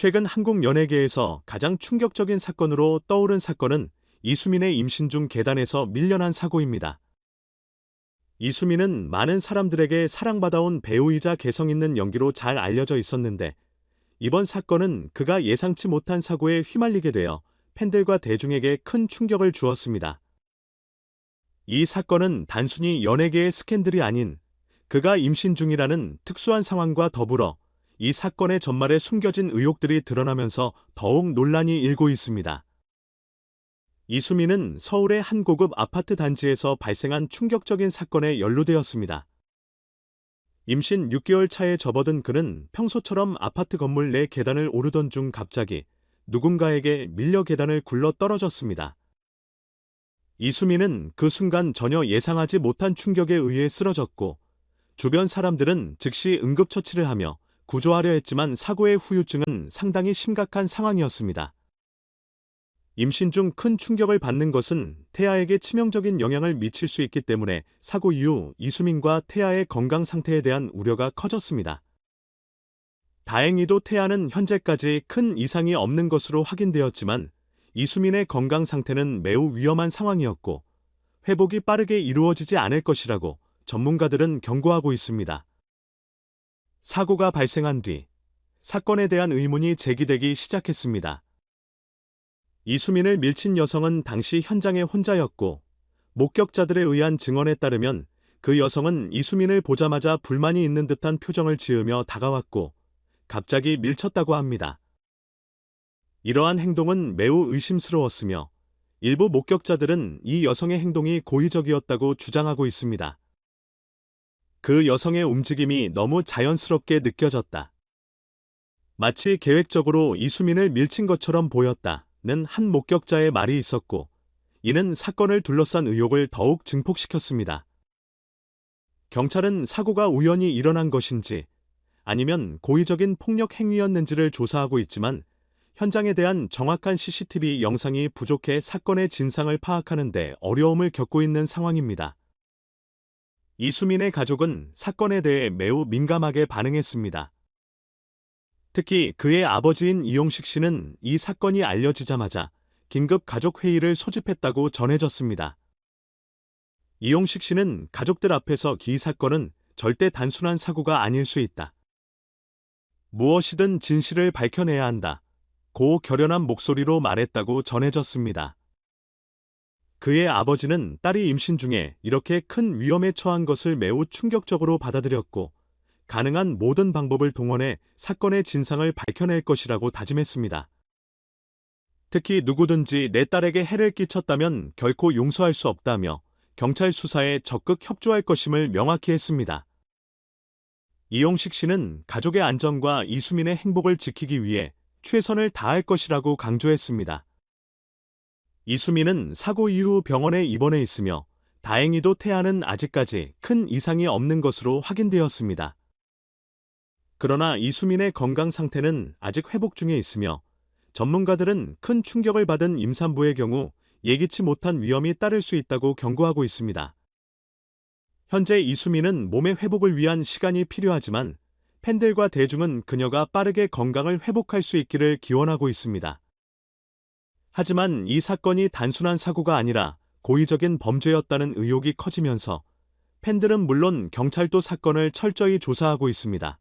최근 한국 연예계에서 가장 충격적인 사건으로 떠오른 사건은 이수민의 임신 중 계단에서 밀려난 사고입니다. 이수민은 많은 사람들에게 사랑받아온 배우이자 개성 있는 연기로 잘 알려져 있었는데, 이번 사건은 그가 예상치 못한 사고에 휘말리게 되어 팬들과 대중에게 큰 충격을 주었습니다. 이 사건은 단순히 연예계의 스캔들이 아닌 그가 임신 중이라는 특수한 상황과 더불어 이 사건의 전말에 숨겨진 의혹들이 드러나면서 더욱 논란이 일고 있습니다. 이수민은 서울의 한 고급 아파트 단지에서 발생한 충격적인 사건에 연루되었습니다. 임신 6개월 차에 접어든 그는 평소처럼 아파트 건물 내 계단을 오르던 중 갑자기 누군가에게 밀려 계단을 굴러 떨어졌습니다. 이수민은 그 순간 전혀 예상하지 못한 충격에 의해 쓰러졌고, 주변 사람들은 즉시 응급처치를 하며 구조하려 했지만 사고의 후유증은 상당히 심각한 상황이었습니다. 임신 중 큰 충격을 받는 것은 태아에게 치명적인 영향을 미칠 수 있기 때문에 사고 이후 이수민과 태아의 건강 상태에 대한 우려가 커졌습니다. 다행히도 태아는 현재까지 큰 이상이 없는 것으로 확인되었지만 이수민의 건강 상태는 매우 위험한 상황이었고 회복이 빠르게 이루어지지 않을 것이라고 전문가들은 경고하고 있습니다. 사고가 발생한 뒤 사건에 대한 의문이 제기되기 시작했습니다. 이수민을 밀친 여성은 당시 현장에 혼자였고, 목격자들에 의한 증언에 따르면 그 여성은 이수민을 보자마자 불만이 있는 듯한 표정을 지으며 다가왔고 갑자기 밀쳤다고 합니다. 이러한 행동은 매우 의심스러웠으며 일부 목격자들은 이 여성의 행동이 고의적이었다고 주장하고 있습니다. 그 여성의 움직임이 너무 자연스럽게 느껴졌다. 마치 계획적으로 이수민을 밀친 것처럼 보였다는 한 목격자의 말이 있었고, 이는 사건을 둘러싼 의혹을 더욱 증폭시켰습니다. 경찰은 사고가 우연히 일어난 것인지 아니면 고의적인 폭력 행위였는지를 조사하고 있지만 현장에 대한 정확한 CCTV 영상이 부족해 사건의 진상을 파악하는 데 어려움을 겪고 있는 상황입니다. 이수민의 가족은 사건에 대해 매우 민감하게 반응했습니다. 특히 그의 아버지인 이용식 씨는 이 사건이 알려지자마자 긴급 가족회의를 소집했다고 전해졌습니다. 이용식 씨는 가족들 앞에서 이 사건은 절대 단순한 사고가 아닐 수 있다. 무엇이든 진실을 밝혀내야 한다. 고 결연한 목소리로 말했다고 전해졌습니다. 그의 아버지는 딸이 임신 중에 이렇게 큰 위험에 처한 것을 매우 충격적으로 받아들였고, 가능한 모든 방법을 동원해 사건의 진상을 밝혀낼 것이라고 다짐했습니다. 특히 누구든지 내 딸에게 해를 끼쳤다면 결코 용서할 수 없다며 경찰 수사에 적극 협조할 것임을 명확히 했습니다. 이용식 씨는 가족의 안전과 이수민의 행복을 지키기 위해 최선을 다할 것이라고 강조했습니다. 이수민은 사고 이후 병원에 입원해 있으며 다행히도 태아는 아직까지 큰 이상이 없는 것으로 확인되었습니다. 그러나 이수민의 건강 상태는 아직 회복 중에 있으며 전문가들은 큰 충격을 받은 임산부의 경우 예기치 못한 위험이 따를 수 있다고 경고하고 있습니다. 현재 이수민은 몸의 회복을 위한 시간이 필요하지만 팬들과 대중은 그녀가 빠르게 건강을 회복할 수 있기를 기원하고 있습니다. 하지만 이 사건이 단순한 사고가 아니라 고의적인 범죄였다는 의혹이 커지면서 팬들은 물론 경찰도 사건을 철저히 조사하고 있습니다.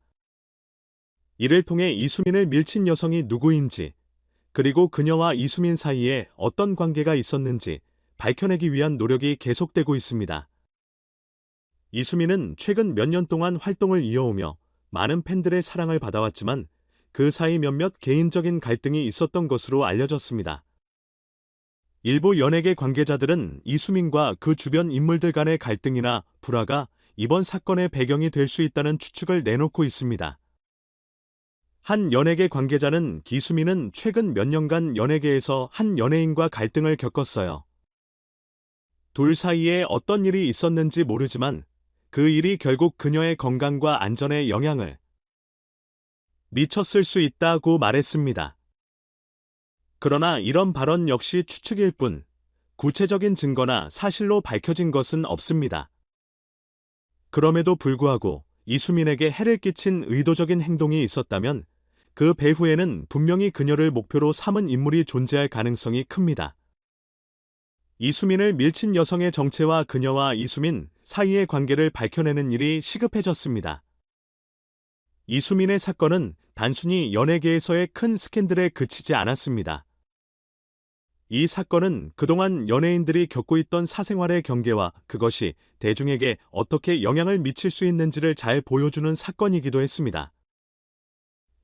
이를 통해 이수민을 밀친 여성이 누구인지, 그리고 그녀와 이수민 사이에 어떤 관계가 있었는지 밝혀내기 위한 노력이 계속되고 있습니다. 이수민은 최근 몇 년 동안 활동을 이어오며 많은 팬들의 사랑을 받아왔지만 그 사이 몇몇 개인적인 갈등이 있었던 것으로 알려졌습니다. 일부 연예계 관계자들은 이수민과 그 주변 인물들 간의 갈등이나 불화가 이번 사건의 배경이 될 수 있다는 추측을 내놓고 있습니다. 한 연예계 관계자는 이수민은 최근 몇 년간 연예계에서 한 연예인과 갈등을 겪었어요. 둘 사이에 어떤 일이 있었는지 모르지만 그 일이 결국 그녀의 건강과 안전에 영향을 미쳤을 수 있다고 말했습니다. 그러나 이런 발언 역시 추측일 뿐 구체적인 증거나 사실로 밝혀진 것은 없습니다. 그럼에도 불구하고 이수민에게 해를 끼친 의도적인 행동이 있었다면 그 배후에는 분명히 그녀를 목표로 삼은 인물이 존재할 가능성이 큽니다. 이수민을 밀친 여성의 정체와 그녀와 이수민 사이의 관계를 밝혀내는 일이 시급해졌습니다. 이수민의 사건은 단순히 연예계에서의 큰 스캔들에 그치지 않았습니다. 이 사건은 그동안 연예인들이 겪고 있던 사생활의 경계와 그것이 대중에게 어떻게 영향을 미칠 수 있는지를 잘 보여주는 사건이기도 했습니다.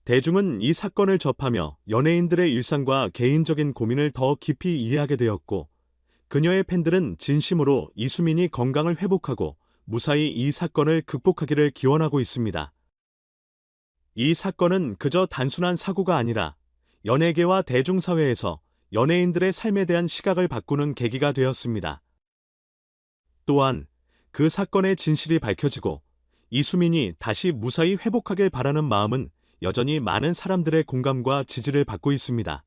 대중은 이 사건을 접하며 연예인들의 일상과 개인적인 고민을 더 깊이 이해하게 되었고, 그녀의 팬들은 진심으로 이수민이 건강을 회복하고 무사히 이 사건을 극복하기를 기원하고 있습니다. 이 사건은 그저 단순한 사고가 아니라 연예계와 대중사회에서 연예인들의 삶에 대한 시각을 바꾸는 계기가 되었습니다. 또한 그 사건의 진실이 밝혀지고 이수민이 다시 무사히 회복하길 바라는 마음은 여전히 많은 사람들의 공감과 지지를 받고 있습니다.